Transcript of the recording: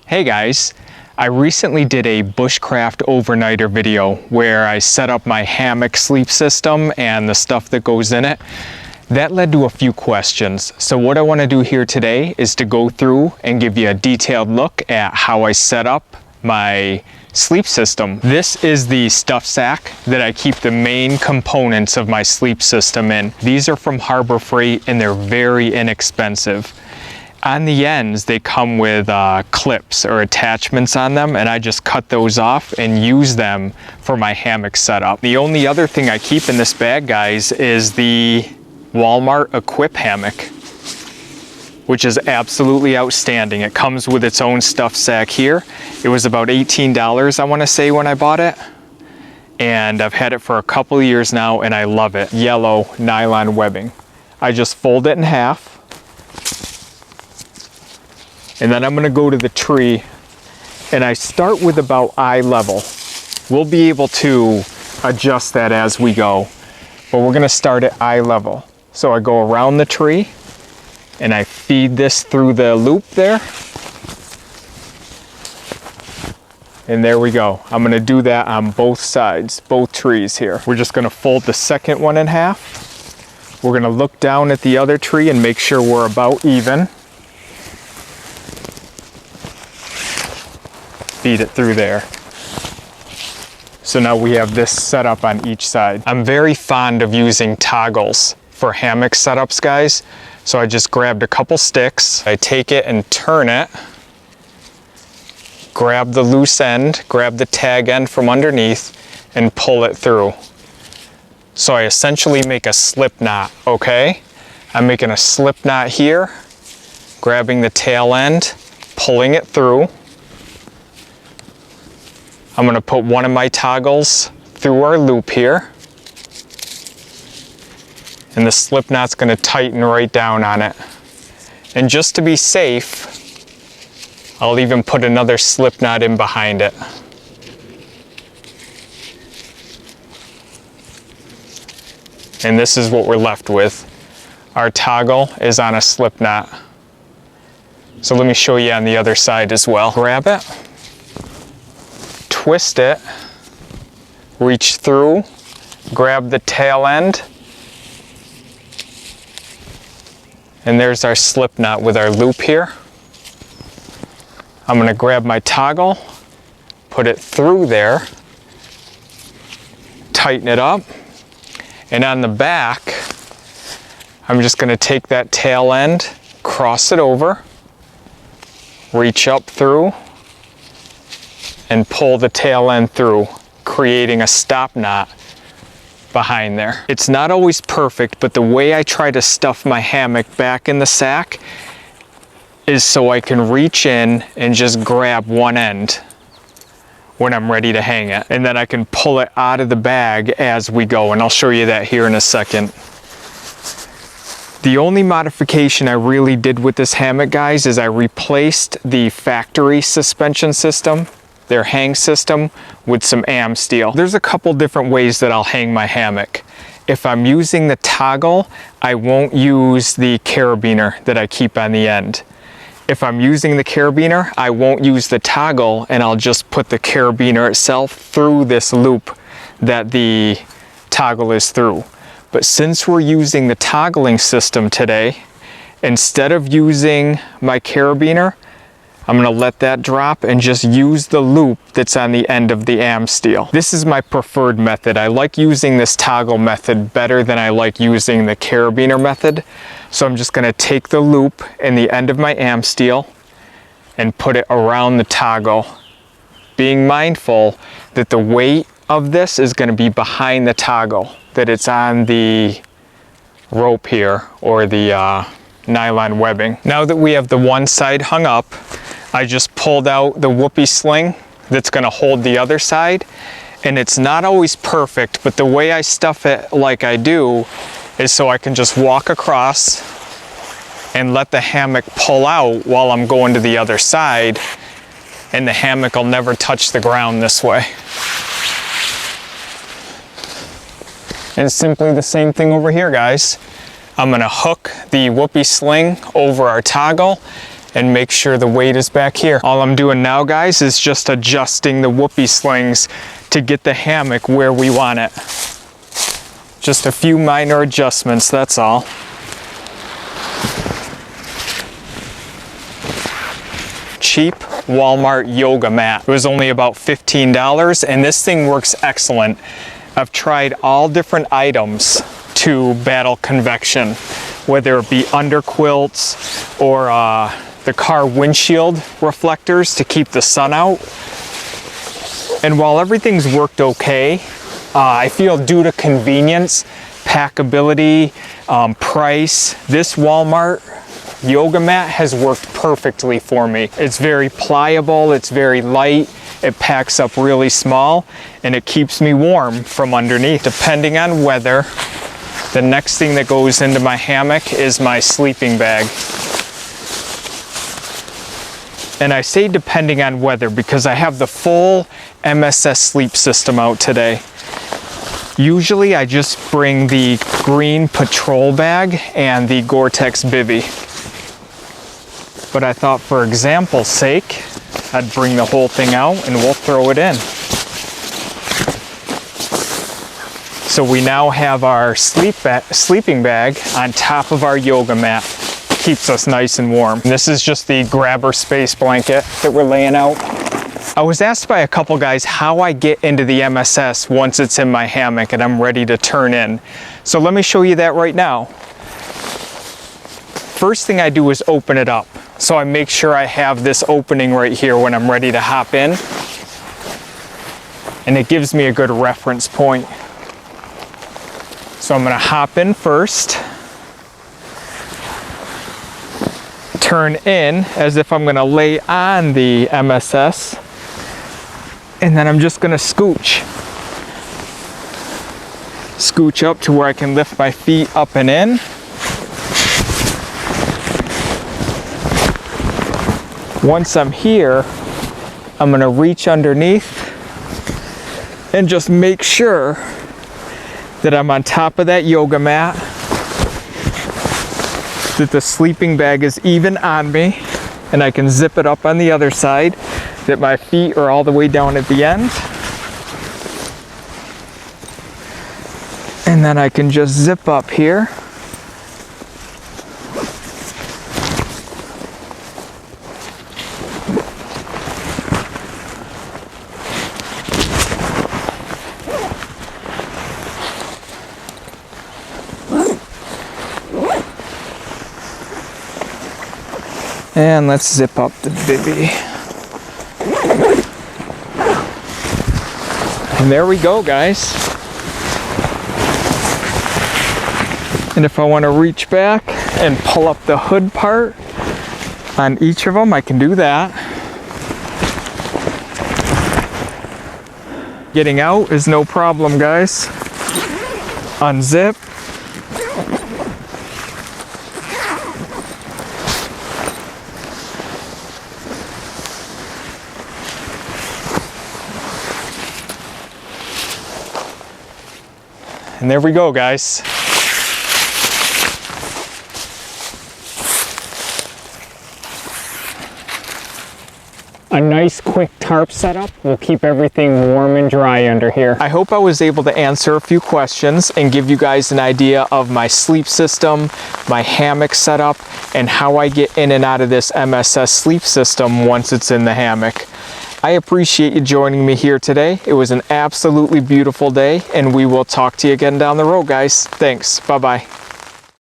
Hey guys, I recently did a Bushcraft overnighter video where I set up my hammock sleep system and the stuff that goes in it. That led to a few questions. So what I want to do here today is to go through and give you a detailed look at how I set up my sleep system. This is the stuff sack that I keep the main components of my sleep system in. These are from Harbor Freight and they're very inexpensive. On the ends, they come with clips or attachments on them, and I just cut those off and use them for my hammock setup. The only other thing I keep in this bag, guys, is the Walmart Equip hammock, which is absolutely outstanding. It comes with its own stuff sack here. It was about $18, I want to say, when I bought it. And I've had it for a couple of years now, and I love it. Yellow nylon webbing. I just fold it in half. And then I'm gonna go to the tree and I start with about eye level. We'll be able to adjust that as we go, but we're gonna start at eye level. So I go around the tree and I feed this through the loop there. And there we go. I'm gonna do that on both sides, both trees here. We're just gonna fold the second one in half. We're gonna look down at the other tree and make sure we're about even. Feed it through there. So now we have this set up on each side. I'm very fond of using toggles for hammock setups, guys. So I just grabbed a couple sticks. I take it and turn it. Grab the loose end, grab the tag end from underneath and pull it through. So I essentially make a slip knot, okay? I'm making a slip knot here, grabbing the tail end, pulling it through. I'm gonna put one of my toggles through our loop here. And the slip knot's gonna tighten right down on it. And just to be safe, I'll even put another slip knot in behind it. And this is what we're left with. Our toggle is on a slip knot. So let me show you on the other side as well. Grab it. Twist it, reach through, grab the tail end, and there's our slip knot with our loop here. I'm going to grab my toggle, put it through there, tighten it up, and on the back, I'm just going to take that tail end, cross it over, reach up through, and pull the tail end through, creating a stop knot behind there. It's not always perfect, but the way I try to stuff my hammock back in the sack is so I can reach in and just grab one end when I'm ready to hang it. And then I can pull it out of the bag as we go, and I'll show you that here in a second. The only modification I really did with this hammock, guys, is I replaced the factory suspension system, their hang system, with some Amsteel. There's a couple different ways that I'll hang my hammock. If I'm using the toggle, I won't use the carabiner that I keep on the end. If I'm using the carabiner, I won't use the toggle, and I'll just put the carabiner itself through this loop that the toggle is through. But since we're using the toggling system today, instead of using my carabiner, I'm gonna let that drop and just use the loop that's on the end of the Amsteel. This is my preferred method. I like using this toggle method better than I like using the carabiner method. So I'm just gonna take the loop in the end of my Amsteel and put it around the toggle, being mindful that the weight of this is gonna be behind the toggle, that it's on the rope here or the nylon webbing. Now that we have the one side hung up, I just pulled out the Whoopie Sling that's gonna hold the other side. And it's not always perfect, but the way I stuff it like I do is so I can just walk across and let the hammock pull out while I'm going to the other side, and the hammock will never touch the ground this way. And it's simply the same thing over here, guys. I'm gonna hook the Whoopie Sling over our toggle, and make sure the weight is back here. All I'm doing now, guys, is just adjusting the Whoopie Slings to get the hammock where we want it. Just a few minor adjustments, that's all. Cheap Walmart yoga mat. It was only about $15, and this thing works excellent. I've tried all different items to battle convection, whether it be under quilts or the car windshield reflectors to keep the sun out. And while everything's worked okay, I feel due to convenience, packability, price, this Walmart yoga mat has worked perfectly for me. It's very pliable, it's very light, it packs up really small, and it keeps me warm from underneath. Depending on weather, the next thing that goes into my hammock is my sleeping bag. And I say depending on weather because I have the full MSS Sleep System out today. Usually I just bring the green patrol bag and the Gore-Tex bivvy. But I thought for example's sake, I'd bring the whole thing out and we'll throw it in. So we now have our sleeping bag on top of our yoga mat. Keeps us nice and warm. And this is just the grabber space blanket that we're laying out. I was asked by a couple guys how I get into the MSS once it's in my hammock and I'm ready to turn in. So let me show you that right now. First thing I do is open it up. So I make sure I have this opening right here when I'm ready to hop in. And it gives me a good reference point. So I'm gonna hop in first. Turn in as if I'm gonna lay on the MSS. And then I'm just gonna scooch. Scooch up to where I can lift my feet up and in. Once I'm here, I'm gonna reach underneath and just make sure that I'm on top of that yoga mat, that the sleeping bag is even on me, and I can zip it up on the other side, that my feet are all the way down at the end. And then I can just zip up here. And let's zip up the bivvy. And there we go, guys. And if I want to reach back and pull up the hood part on each of them, I can do that. Getting out is no problem, guys. Unzip. And there we go, guys. A nice quick tarp setup will keep everything warm and dry under here. I hope I was able to answer a few questions and give you guys an idea of my sleep system, my hammock setup, and how I get in and out of this MSS Sleep System once it's in the hammock. I appreciate you joining me here today. It was an absolutely beautiful day, and we will talk to you again down the road, guys. Thanks. Bye-bye.